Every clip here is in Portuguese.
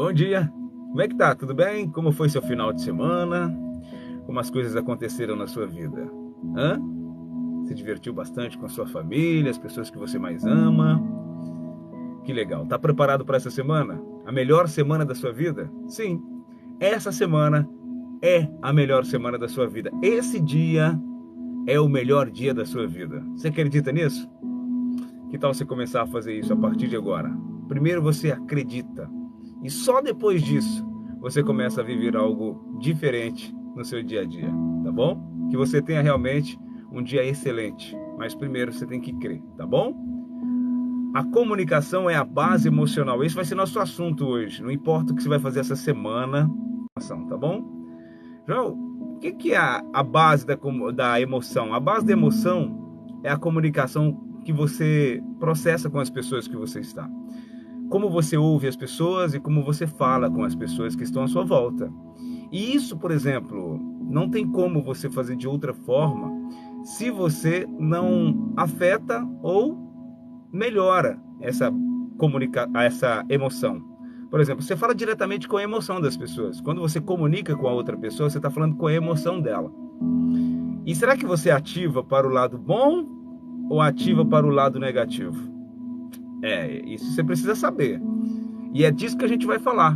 Bom dia, como é que tá? Tudo bem? Como foi seu final de semana? Como as coisas aconteceram na sua vida? Hã? Se divertiu bastante com a sua família, as pessoas que você mais ama? Que legal. Tá preparado para essa semana? A melhor semana da sua vida? Sim, essa semana é a melhor semana da sua vida. Esse dia é o melhor dia da sua vida. Você acredita nisso? Que tal você começar a fazer isso a partir de agora? Primeiro você acredita e só depois disso você começa a viver algo diferente no seu dia a dia, tá bom? Que você tenha realmente um dia excelente, mas primeiro você tem que crer, tá bom? A comunicação é a base emocional. Esse vai ser nosso assunto hoje. Não importa o que você vai fazer essa semana, tá bom? João, o que é a base da emoção? A base da emoção é a comunicação que você processa com as pessoas que você está. Como você ouve as pessoas e como você fala com as pessoas que estão à sua volta. E isso, por exemplo, não tem como você fazer de outra forma se você não afeta ou melhora essa emoção. Por exemplo, você fala diretamente com a emoção das pessoas. Quando você comunica com a outra pessoa, você está falando com a emoção dela. E será que você ativa para o lado bom ou ativa para o lado negativo? Isso você precisa saber. E é disso que a gente vai falar.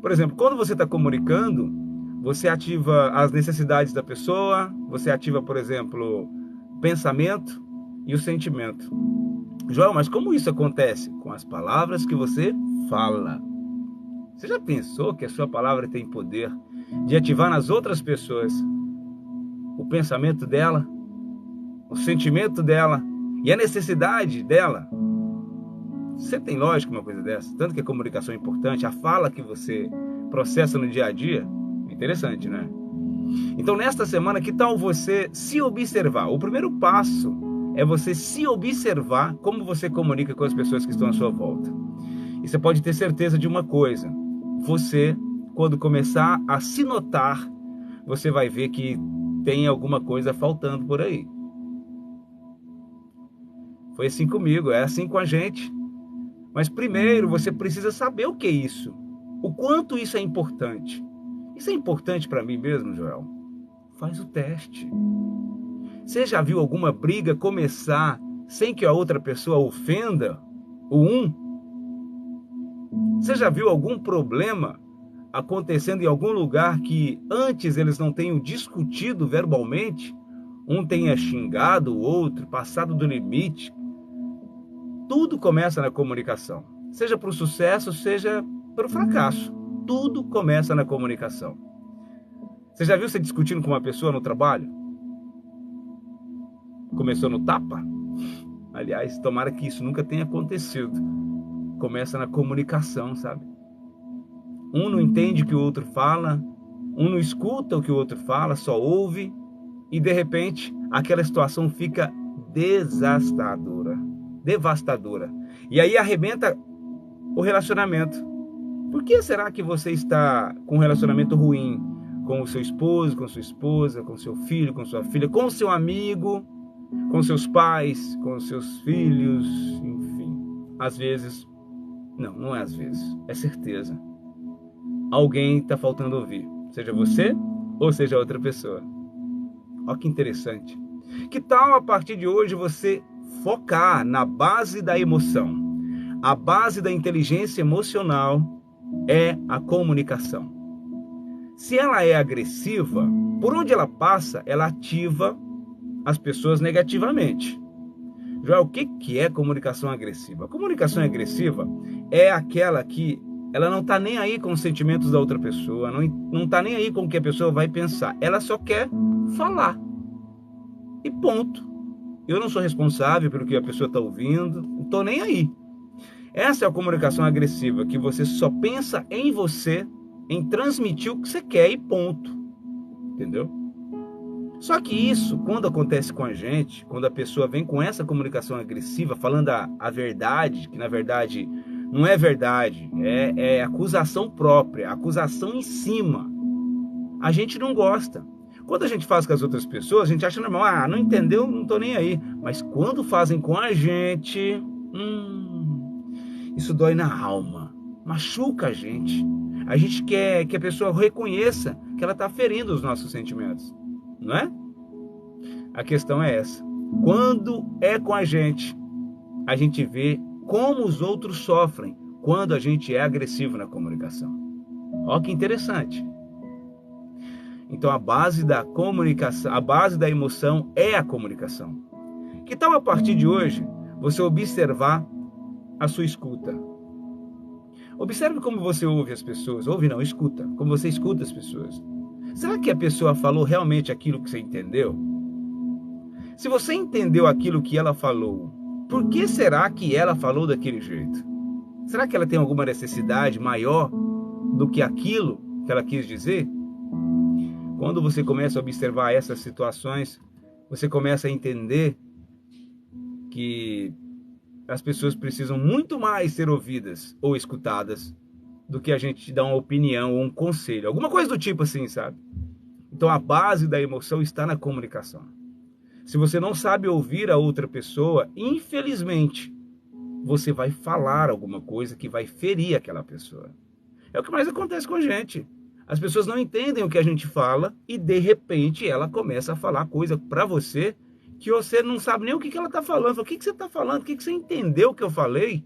Por exemplo, quando você está comunicando, você ativa as necessidades da pessoa, você ativa, por exemplo, o pensamento e o sentimento. Joel, mas como isso acontece? Com as palavras que você fala. Você já pensou que a sua palavra tem poder de ativar nas outras pessoas o pensamento dela, o sentimento dela e a necessidade dela? Você tem lógica uma coisa dessa? Tanto que a comunicação é importante, a fala que você processa no dia a dia, é interessante, né? Então, nesta semana, que tal você se observar? O primeiro passo é você se observar como você comunica com as pessoas que estão à sua volta. E você pode ter certeza de uma coisa: você, quando começar a se notar, você vai ver que tem alguma coisa faltando por aí. Foi assim comigo, é assim com a gente. Mas primeiro você precisa saber o que é isso. O quanto isso é importante. Isso é importante para mim mesmo, Joel? Faz o teste. Você já viu alguma briga começar sem que a outra pessoa ofenda o um? Você já viu algum problema acontecendo em algum lugar que antes eles não tenham discutido verbalmente? Um tenha xingado o outro, passado do limite. Tudo começa na comunicação. Seja para o sucesso, seja para o fracasso. Tudo começa na comunicação. Você já viu você discutindo com uma pessoa no trabalho? Começou no tapa? Aliás, tomara que isso nunca tenha acontecido. Começa na comunicação, sabe? Um não entende o que o outro fala, um não escuta o que o outro fala, só ouve, e de repente aquela situação fica devastadora. E aí arrebenta o relacionamento. Por que será que você está com um relacionamento ruim com o seu esposo, com sua esposa, com seu filho, com sua filha, com seu amigo, com seus pais, com seus filhos, enfim? Às vezes, não é às vezes, é certeza. Alguém está faltando ouvir, seja você ou seja outra pessoa. Olha que interessante. Que tal a partir de hoje você focar na base da emoção? A base da inteligência emocional é a comunicação. Se ela é agressiva, por onde ela passa, ela ativa as pessoas negativamente. Joel, o que é comunicação agressiva? A comunicação agressiva é aquela que ela não está nem aí com os sentimentos da outra pessoa, não está nem aí com o que a pessoa vai pensar. Ela só quer falar. E ponto. Eu não sou responsável pelo que a pessoa está ouvindo, não estou nem aí. Essa é a comunicação agressiva, que você só pensa em você, em transmitir o que você quer e ponto. Entendeu? Só que isso, quando acontece com a gente, quando a pessoa vem com essa comunicação agressiva, falando a verdade, que na verdade não é verdade, é acusação própria, acusação em cima, a gente não gosta. Quando a gente faz com as outras pessoas, a gente acha normal, não entendeu, não tô nem aí. Mas quando fazem com a gente, isso dói na alma. machuca a gente. A gente quer que a pessoa reconheça que ela está ferindo os nossos sentimentos, não é? A questão é essa. Quando é com a gente vê como os outros sofrem quando a gente é agressivo na comunicação. Olha que interessante. Então a base da comunicação, a base da emoção é a comunicação. Que tal a partir de hoje você observar a sua escuta? Observe como você ouve as pessoas. Ouve não, escuta. Como você escuta as pessoas. Será que a pessoa falou realmente aquilo que você entendeu? Se você entendeu aquilo que ela falou, por que será que ela falou daquele jeito? Será que ela tem alguma necessidade maior do que aquilo que ela quis dizer? Quando você começa a observar essas situações, você começa a entender que as pessoas precisam muito mais ser ouvidas ou escutadas do que a gente dar uma opinião ou um conselho, alguma coisa do tipo assim, sabe? Então a base da emoção está na comunicação. Se você não sabe ouvir a outra pessoa, infelizmente, você vai falar alguma coisa que vai ferir aquela pessoa. É o que mais acontece com a gente. As pessoas não entendem o que a gente fala e de repente ela começa a falar coisa para você que você não sabe nem o que ela está falando. O que você está falando? O que você entendeu que eu falei?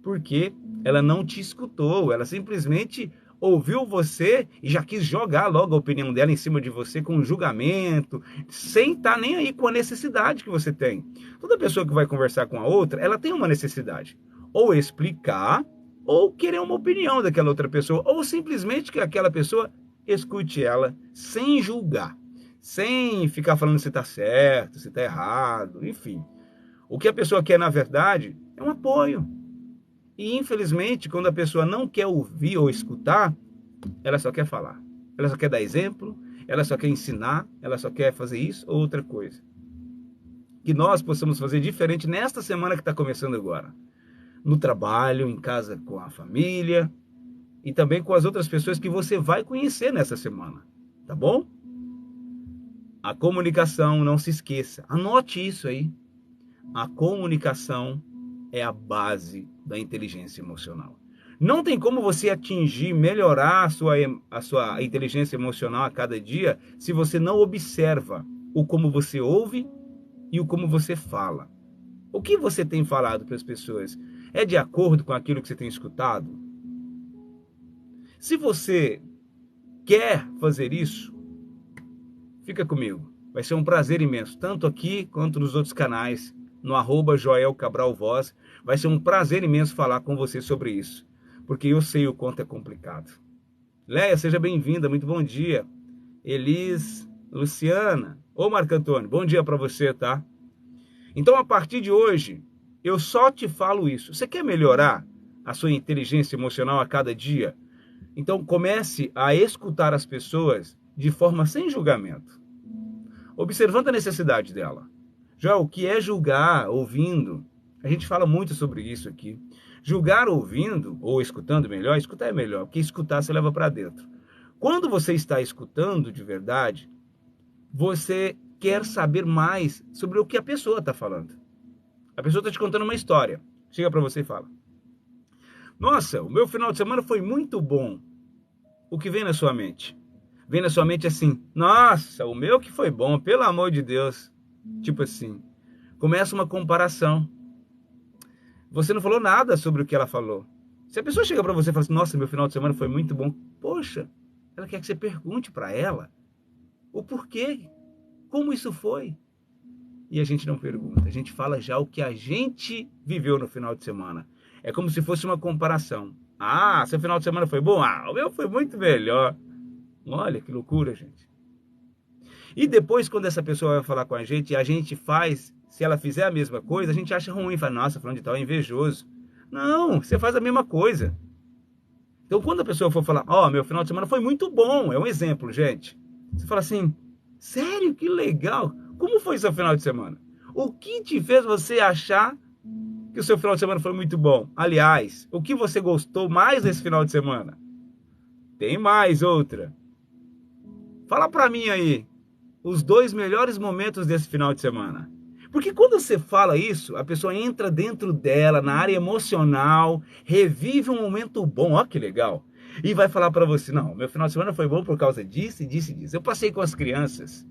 Porque ela não te escutou, ela simplesmente ouviu você e já quis jogar logo a opinião dela em cima de você com um julgamento, sem estar nem aí com a necessidade que você tem. Toda pessoa que vai conversar com a outra, ela tem uma necessidade. Ou explicar, ou querer uma opinião daquela outra pessoa, ou simplesmente que aquela pessoa escute ela sem julgar, sem ficar falando se está certo, se está errado, enfim. O que a pessoa quer, na verdade, é um apoio. E infelizmente, quando a pessoa não quer ouvir ou escutar, ela só quer falar. Ela só quer dar exemplo, ela só quer ensinar, ela só quer fazer isso ou outra coisa. Que nós possamos fazer diferente nesta semana que está começando agora. No trabalho, em casa com a família e também com as outras pessoas que você vai conhecer nessa semana. Tá bom? A comunicação, não se esqueça. Anote isso aí. A comunicação é a base da inteligência emocional. Não tem como você atingir, melhorar a sua inteligência emocional a cada dia se você não observa o como você ouve e o como você fala. O que você tem falado para as pessoas é de acordo com aquilo que você tem escutado? Se você quer fazer isso, fica comigo. Vai ser um prazer imenso, tanto aqui quanto nos outros canais, no @JoelCabralVoz. Vai ser um prazer imenso falar com você sobre isso, porque eu sei o quanto é complicado. Leia, seja bem-vinda, muito bom dia. Elis, Luciana, ô Marco Antônio, bom dia para você, tá? Então, a partir de hoje, eu só te falo isso. Você quer melhorar a sua inteligência emocional a cada dia? Então, comece a escutar as pessoas de forma sem julgamento, observando a necessidade dela. Já o que é julgar ouvindo? A gente fala muito sobre isso aqui. Julgar ouvindo, ou escutando melhor, escutar é melhor, porque escutar você leva para dentro. Quando você está escutando de verdade, você quer saber mais sobre o que a pessoa está falando. A pessoa está te contando uma história. Chega para você e fala: nossa, o meu final de semana foi muito bom. O que vem na sua mente? Vem na sua mente assim: nossa, o meu que foi bom, pelo amor de Deus. Tipo assim, começa uma comparação. Você não falou nada sobre o que ela falou. Se a pessoa chega para você e fala assim: nossa, meu final de semana foi muito bom. Poxa, ela quer que você pergunte para ela o porquê, como isso foi. E a gente não pergunta, a gente fala já o que a gente viveu no final de semana. É como se fosse uma comparação. Ah, seu final de semana foi bom? Ah, o meu foi muito melhor. Olha que loucura, gente. E depois, quando essa pessoa vai falar com a gente faz, se ela fizer a mesma coisa, a gente acha ruim, fala: nossa, falando de tal é invejoso. Não, você faz a mesma coisa. Então, quando a pessoa for falar: ó, meu final de semana foi muito bom, é um exemplo, gente. Você fala assim: sério, que legal. Como foi seu final de semana? O que te fez você achar que o seu final de semana foi muito bom? Aliás, o que você gostou mais desse final de semana? Tem mais outra. Fala pra mim aí os 2 melhores momentos desse final de semana. Porque quando você fala isso, a pessoa entra dentro dela, na área emocional, revive um momento bom, ó que legal. E vai falar para você, não, meu final de semana foi bom por causa disso, disso e disso. Eu passei com as crianças,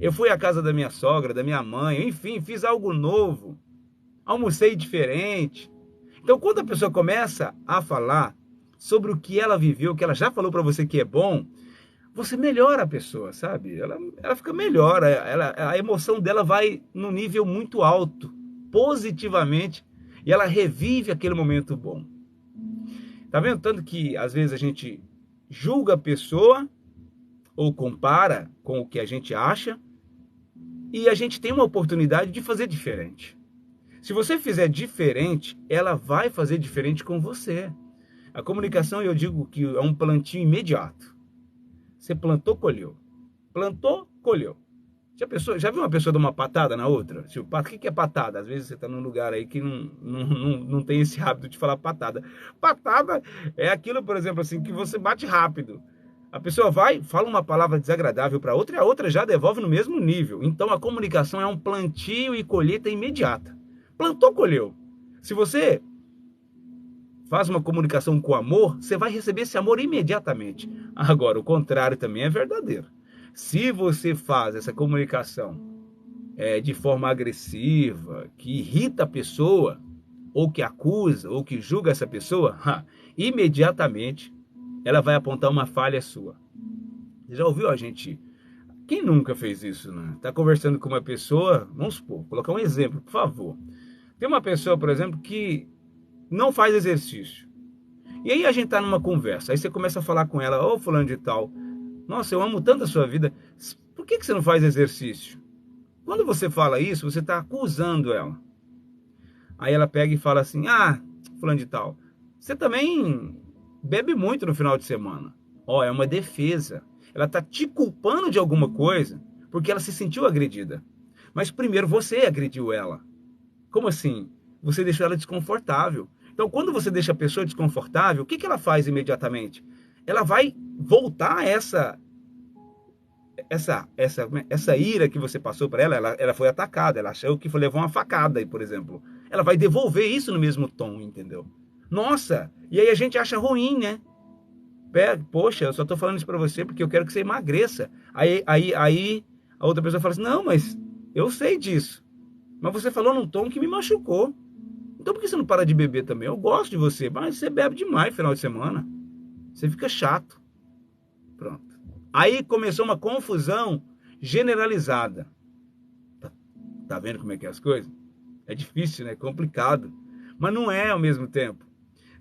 eu fui à casa da minha sogra, da minha mãe, enfim, fiz algo novo, almocei diferente. Então, quando a pessoa começa a falar sobre o que ela viveu, o que ela já falou para você que é bom, você melhora a pessoa, sabe? Ela fica melhor, a emoção dela vai num nível muito alto, positivamente, e ela revive aquele momento bom. Tá vendo? Tanto que às vezes a gente julga a pessoa ou compara com o que a gente acha e a gente tem uma oportunidade de fazer diferente. Se você fizer diferente, ela vai fazer diferente com você. A comunicação, eu digo que é um plantio imediato. Você plantou, colheu. Plantou, colheu. Já viu uma pessoa dar uma patada na outra? Tipo, o que é patada? Às vezes você está num lugar aí que não tem esse hábito de falar patada. Patada é aquilo, por exemplo, assim, que você bate rápido. A pessoa vai, fala uma palavra desagradável para outra e a outra já devolve no mesmo nível. Então a comunicação é um plantio e colheita imediata. Plantou, colheu. Se você faz uma comunicação com amor, você vai receber esse amor imediatamente. Agora, o contrário também é verdadeiro. Se você faz essa comunicação de forma agressiva, que irrita a pessoa, ou que acusa, ou que julga essa pessoa, imediatamente ela vai apontar uma falha sua. Você já ouviu a gente? Quem nunca fez isso, né? Tá conversando com uma pessoa, vamos supor, colocar um exemplo, por favor. Tem uma pessoa, por exemplo, que não faz exercício. E aí a gente tá numa conversa, aí você começa a falar com ela, ô fulano de tal, nossa, eu amo tanto a sua vida, por que você não faz exercício? Quando você fala isso, você está acusando ela. Aí ela pega e fala assim, fulano de tal, você também bebe muito no final de semana. Ó, é uma defesa. Ela está te culpando de alguma coisa, porque ela se sentiu agredida. Mas primeiro você agrediu ela. Como assim? Você deixou ela desconfortável. Então, quando você deixa a pessoa desconfortável, o que ela faz imediatamente? Ela vai voltar a essa ira que você passou para ela foi atacada, ela achou que levou uma facada aí, por exemplo. Ela vai devolver isso no mesmo tom, entendeu? Nossa, e aí a gente acha ruim, né? Poxa, eu só tô falando isso para você porque eu quero que você emagreça. Aí a outra pessoa fala assim, não, mas eu sei disso. Mas você falou num tom que me machucou. Então por que você não para de beber também? Eu gosto de você, mas você bebe demais no final de semana. Você fica chato. Pronto. Aí começou uma confusão generalizada. Tá vendo como é que é as coisas? É difícil, né? É complicado. Mas não é ao mesmo tempo.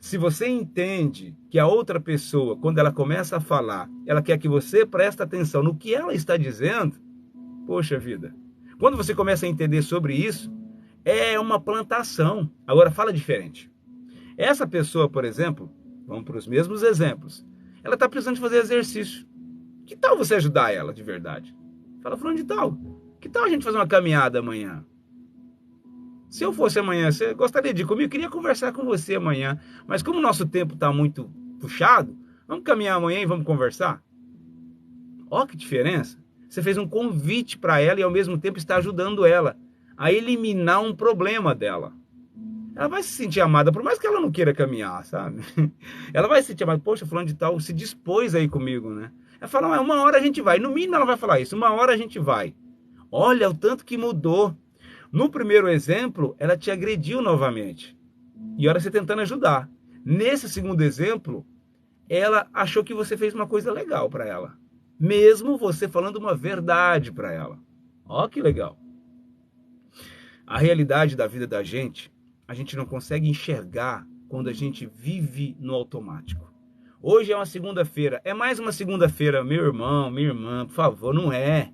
Se você entende que a outra pessoa, quando ela começa a falar, ela quer que você preste atenção no que ela está dizendo, poxa vida. Quando você começa a entender sobre isso, é uma plantação. Agora fala diferente. Essa pessoa, por exemplo, vamos para os mesmos exemplos. Ela está precisando de fazer exercício. Que tal você ajudar ela de verdade? Fala, fulano de tal, que tal a gente fazer uma caminhada amanhã? Se eu fosse amanhã, você gostaria de ir comigo? Eu queria conversar com você amanhã. Mas como o nosso tempo está muito puxado, vamos caminhar amanhã e vamos conversar? Ó que diferença. Você fez um convite para ela e ao mesmo tempo está ajudando ela a eliminar um problema dela. Ela vai se sentir amada, por mais que ela não queira caminhar, sabe? Ela vai se sentir amada. Poxa, fulano de tal se dispôs aí comigo, né? Ela fala, uma hora a gente vai. No mínimo ela vai falar isso, uma hora a gente vai. Olha o tanto que mudou. No primeiro exemplo, ela te agrediu novamente. E olha você tentando ajudar. Nesse segundo exemplo, ela achou que você fez uma coisa legal para ela. Mesmo você falando uma verdade para ela. Ó que legal. A realidade da vida da gente, a gente não consegue enxergar quando a gente vive no automático. Hoje é uma segunda-feira. É mais uma segunda-feira, meu irmão, minha irmã, por favor, não é.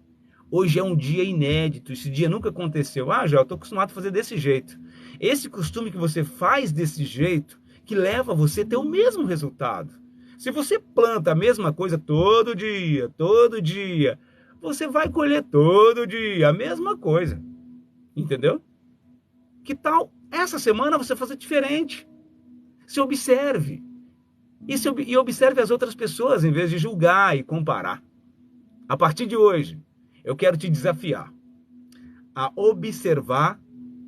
Hoje é um dia inédito, esse dia nunca aconteceu. Já, eu estou acostumado a fazer desse jeito. Esse costume que você faz desse jeito, que leva você a ter o mesmo resultado. Se você planta a mesma coisa todo dia, você vai colher todo dia a mesma coisa. Entendeu? Que tal essa semana você fazer diferente? Se observe. E observe as outras pessoas em vez de julgar e comparar. A partir de hoje, eu quero te desafiar a observar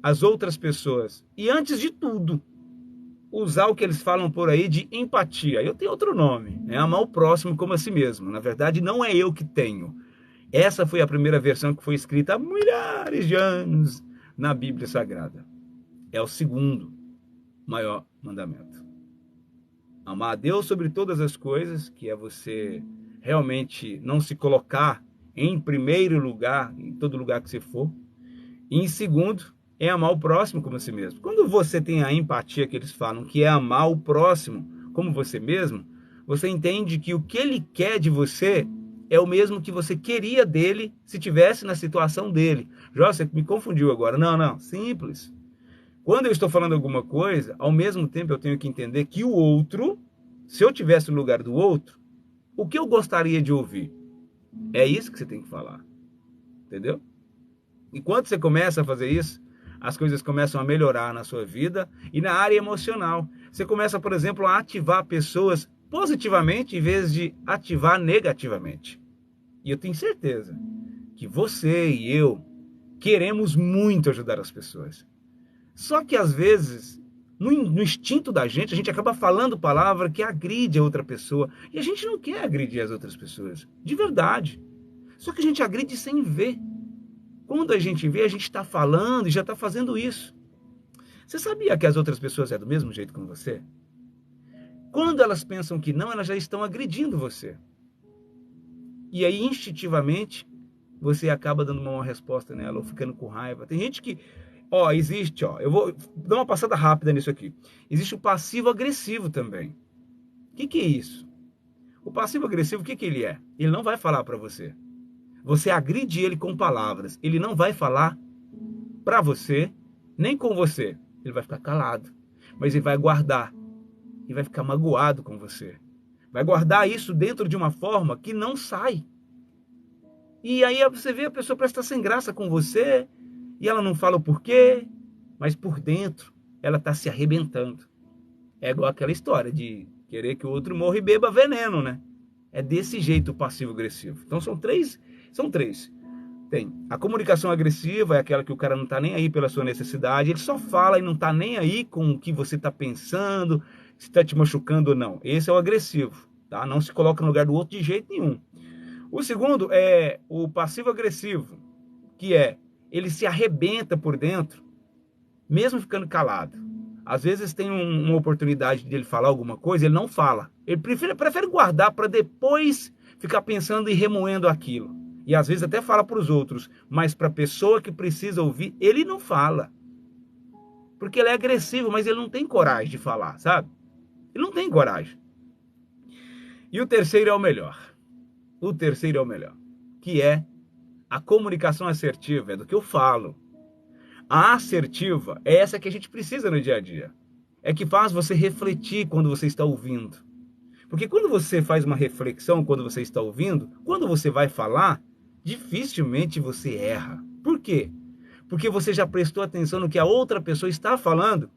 as outras pessoas. E antes de tudo, usar o que eles falam por aí de empatia. Eu tenho outro nome, é amar o próximo como a si mesmo. Na verdade, não é eu que tenho. Essa foi a primeira versão que foi escrita há milhares de anos na Bíblia Sagrada. É o segundo maior mandamento. Amar a Deus sobre todas as coisas, que é você realmente não se colocar em primeiro lugar, em todo lugar que você for. E em segundo, é amar o próximo como a si mesmo. Quando você tem a empatia que eles falam, que é amar o próximo como você mesmo, você entende que o que ele quer de você é o mesmo que você queria dele se tivesse na situação dele. Jó, você me confundiu agora. Não, simples. Quando eu estou falando alguma coisa, ao mesmo tempo eu tenho que entender que o outro, se eu tivesse no lugar do outro, o que eu gostaria de ouvir? É isso que você tem que falar. Entendeu? E quando você começa a fazer isso, as coisas começam a melhorar na sua vida e na área emocional. Você começa, por exemplo, a ativar pessoas positivamente em vez de ativar negativamente. E eu tenho certeza que você e eu queremos muito ajudar as pessoas. Só que às vezes, no instinto da gente, a gente acaba falando palavra que agride a outra pessoa. E a gente não quer agredir as outras pessoas, de verdade. Só que a gente agride sem ver. Quando a gente vê, a gente está falando e já está fazendo isso. Você sabia que as outras pessoas é do mesmo jeito com você? Quando elas pensam que não, elas já estão agredindo você. E aí, instintivamente, você acaba dando uma resposta nela ou ficando com raiva. Tem gente que, existe, eu vou dar uma passada rápida nisso aqui. Existe o passivo-agressivo também. O que é isso? O passivo-agressivo, o que ele é? Ele não vai falar para você. Você agride ele com palavras. Ele não vai falar para você, nem com você. Ele vai ficar calado. Mas ele vai guardar. E vai ficar magoado com você. Vai guardar isso dentro de uma forma que não sai. E aí você vê a pessoa parece estar sem graça com você. E ela não fala o porquê. Mas por dentro, ela está se arrebentando. É igual aquela história de querer que o outro morra e beba veneno, né? É desse jeito o passivo-agressivo. Então são três. Tem a comunicação agressiva, é aquela que o cara não está nem aí pela sua necessidade, ele só fala e não está nem aí com o que você está pensando, se está te machucando ou não. Esse é o agressivo, tá? Não se coloca no lugar do outro de jeito nenhum. O segundo é o passivo-agressivo, que é, ele se arrebenta por dentro, mesmo ficando calado. Às vezes tem uma oportunidade de ele falar alguma coisa, ele não fala. Ele prefere guardar para depois ficar pensando e remoendo aquilo. E às vezes até fala para os outros, mas para a pessoa que precisa ouvir, ele não fala. Porque ele é agressivo, mas ele não tem coragem de falar, sabe? Ele não tem coragem. E o terceiro é o melhor. O terceiro é o melhor, que é a comunicação assertiva, é do que eu falo. A assertiva é essa que a gente precisa no dia a dia. É que faz você refletir quando você está ouvindo. Porque quando você faz uma reflexão, quando você está ouvindo, quando você vai falar, dificilmente você erra. Por quê? Porque você já prestou atenção no que a outra pessoa está falando,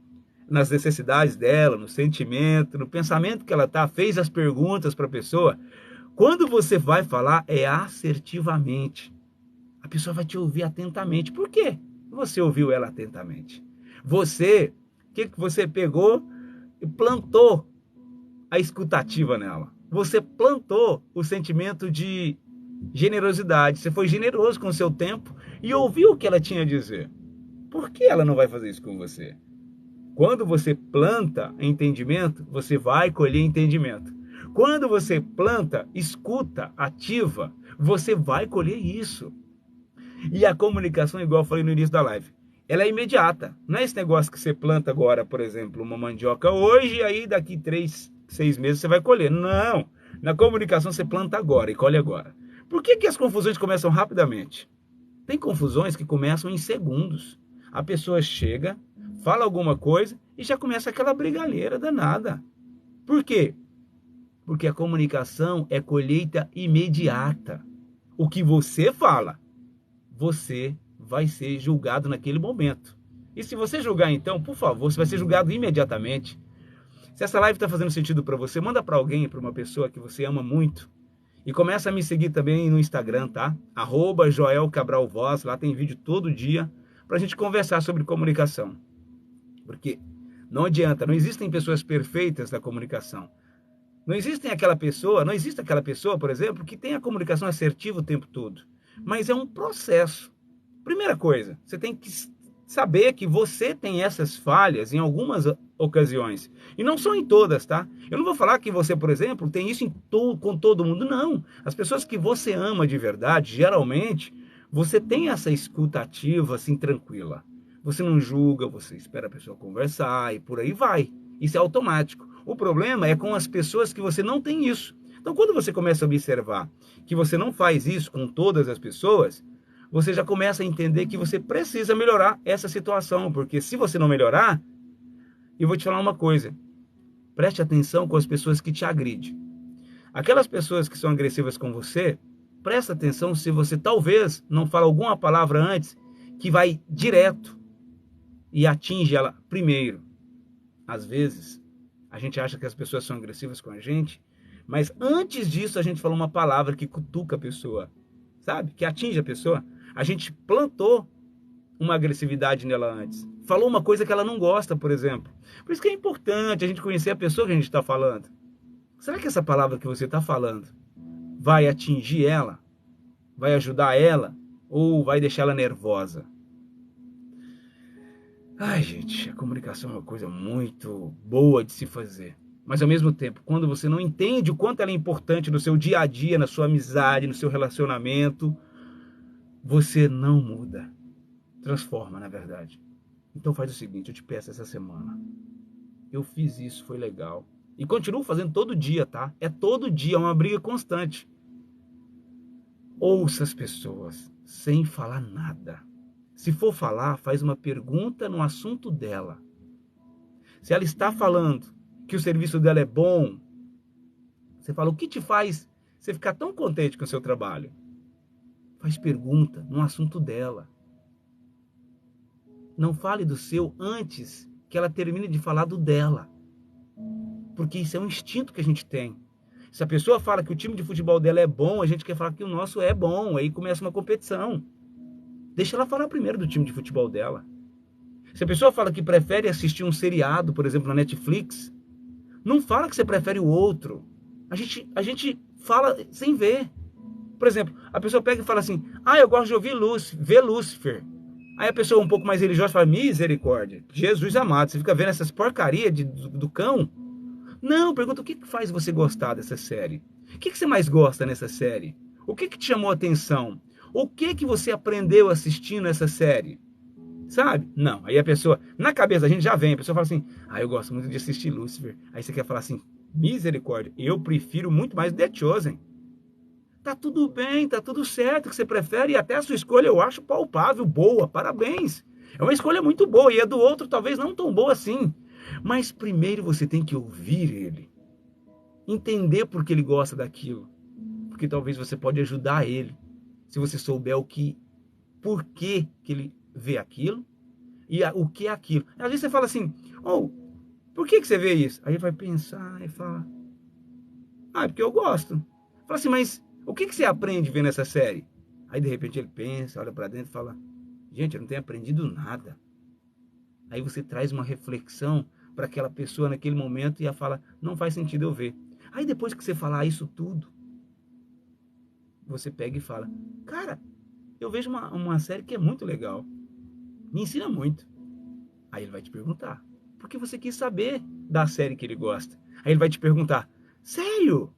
nas necessidades dela, no sentimento, no pensamento que ela está, fez as perguntas para a pessoa. Quando você vai falar, é assertivamente. A pessoa vai te ouvir atentamente. Por quê? Você ouviu ela atentamente. O que você pegou e plantou a escutativa nela. Você plantou o sentimento de generosidade. Você foi generoso com o seu tempo e ouviu o que ela tinha a dizer. Por que ela não vai fazer isso com você? Quando você planta entendimento, você vai colher entendimento. Quando você planta escuta ativa, você vai colher isso. E a comunicação, igual eu falei no início da live, ela é imediata. Não é esse negócio que você planta agora, por exemplo, uma mandioca hoje, e aí daqui 6 meses você vai colher. Não. Na comunicação você planta agora e colhe agora. Por que as confusões começam rapidamente? Tem confusões que começam em segundos. A pessoa chega, fala alguma coisa e já começa aquela brigalheira danada. Por quê? Porque a comunicação é colheita imediata. O que você fala, você vai ser julgado naquele momento. E se você julgar então, por favor, você vai ser julgado imediatamente. Se essa live está fazendo sentido para você, manda para alguém, para uma pessoa que você ama muito. E começa a me seguir também no Instagram, tá? @Joel Cabral Voz, lá tem vídeo todo dia pra gente conversar sobre comunicação. Porque não adianta, não existem pessoas perfeitas na comunicação. Não existe aquela pessoa, por exemplo, que tem a comunicação assertiva o tempo todo. Mas é um processo. Primeira coisa, você tem que saber que você tem essas falhas em algumas ocasiões. E não são em todas, tá? Eu não vou falar que você, por exemplo, tem isso com todo mundo, não. As pessoas que você ama de verdade, geralmente, você tem essa escuta ativa, assim, tranquila. Você não julga, você espera a pessoa conversar e por aí vai. Isso é automático. O problema é com as pessoas que você não tem isso. Então, quando você começa a observar que você não faz isso com todas as pessoas, você já começa a entender que você precisa melhorar essa situação, porque se você não melhorar, eu vou te falar uma coisa, preste atenção com as pessoas que te agridem. Aquelas pessoas que são agressivas com você, presta atenção se você talvez não fala alguma palavra antes que vai direto e atinge ela primeiro. Às vezes, a gente acha que as pessoas são agressivas com a gente, mas antes disso a gente fala uma palavra que cutuca a pessoa, sabe? Que atinge a pessoa. A gente plantou uma agressividade nela antes. Falou uma coisa que ela não gosta, por exemplo. Por isso que é importante a gente conhecer a pessoa que a gente está falando. Será que essa palavra que você está falando vai atingir ela? Vai ajudar ela? Ou vai deixar ela nervosa? Ai, gente, a comunicação é uma coisa muito boa de se fazer. Mas ao mesmo tempo, quando você não entende o quanto ela é importante no seu dia a dia, na sua amizade, no seu relacionamento, você não muda. Transforma, na verdade. Então faz o seguinte, eu te peço essa semana. Eu fiz isso, foi legal. E continuo fazendo todo dia, tá? É todo dia, é uma briga constante. Ouça as pessoas, sem falar nada. Se for falar, faz uma pergunta no assunto dela. Se ela está falando que o serviço dela é bom, você fala, o que te faz você ficar tão contente com o seu trabalho? Faz pergunta no assunto dela. Não fale do seu antes que ela termine de falar do dela. Porque isso é um instinto que a gente tem. Se a pessoa fala que o time de futebol dela é bom, a gente quer falar que o nosso é bom. Aí começa uma competição. Deixa ela falar primeiro do time de futebol dela. Se a pessoa fala que prefere assistir um seriado, por exemplo, na Netflix, não fala que você prefere o outro. A gente fala sem ver. Por exemplo, a pessoa pega e fala assim, eu gosto de ouvir ver Lúcifer. Aí a pessoa um pouco mais religiosa fala, misericórdia, Jesus amado, você fica vendo essas porcarias do cão? Não, pergunta o que faz você gostar dessa série? O que você mais gosta nessa série? O que te chamou a atenção? O que você aprendeu assistindo essa série? Sabe? Não, aí a pessoa, na cabeça da gente já vem, a pessoa fala assim, eu gosto muito de assistir Lúcifer. Aí você quer falar assim, misericórdia, eu prefiro muito mais The Chosen. Tá tudo bem, tá tudo certo que você prefere, e até a sua escolha eu acho palpável, boa, parabéns. É uma escolha muito boa, e a do outro talvez não tão boa assim. Mas primeiro você tem que ouvir ele. Entender por que ele gosta daquilo. Porque talvez você pode ajudar ele. Se você souber por que ele vê aquilo e o que é aquilo. Às vezes você fala assim, por que você vê isso? Aí ele vai pensar e fala, é porque eu gosto. Fala assim, mas o que você aprende vendo essa série? Aí de repente ele pensa, olha para dentro e fala, gente, eu não tenho aprendido nada. Aí você traz uma reflexão para aquela pessoa naquele momento e ela fala, não faz sentido eu ver. Aí depois que você falar isso tudo, você pega e fala, cara, eu vejo uma série que é muito legal, me ensina muito. Aí ele vai te perguntar, porque você quis saber da série que ele gosta. Aí ele vai te perguntar, sério?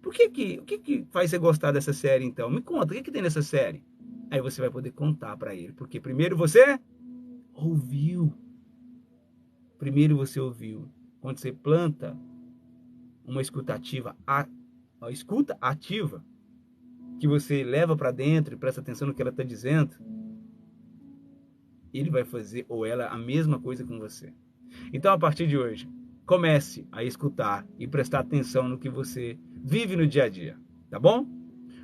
O que faz você gostar dessa série então? Me conta, o que tem nessa série? Aí você vai poder contar para ele, porque primeiro você ouviu. Primeiro você ouviu. Quando você planta uma escuta ativa, que você leva para dentro e presta atenção no que ela está dizendo, ele vai fazer, ou ela, a mesma coisa com você. Então, a partir de hoje, comece a escutar e prestar atenção no que você vive no dia a dia, tá bom?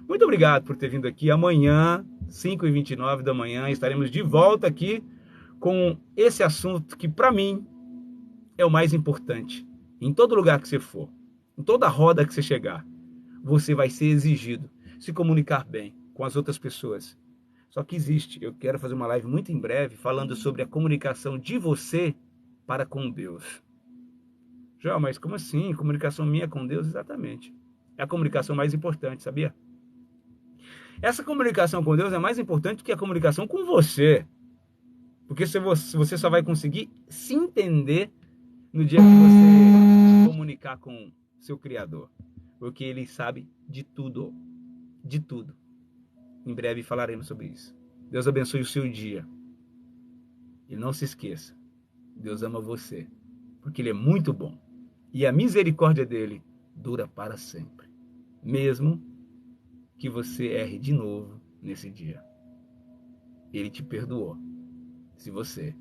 Muito obrigado por ter vindo aqui. Amanhã, 5h29 da manhã, estaremos de volta aqui com esse assunto que, para mim, é o mais importante. Em todo lugar que você for, em toda roda que você chegar, você vai ser exigido se comunicar bem com as outras pessoas. Só que existe, eu quero fazer uma live muito em breve falando sobre a comunicação de você para com Deus. João, mas como assim? Comunicação minha com Deus? Exatamente. É a comunicação mais importante, sabia? Essa comunicação com Deus é mais importante do que a comunicação com você. Porque você só vai conseguir se entender no dia que você comunicar com seu Criador. Porque Ele sabe de tudo. De tudo. Em breve falaremos sobre isso. Deus abençoe o seu dia. E não se esqueça, Deus ama você, porque Ele é muito bom. E a misericórdia dEle dura para sempre. Mesmo que você erre de novo nesse dia. Ele te perdoou, se você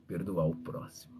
perdoar o próximo.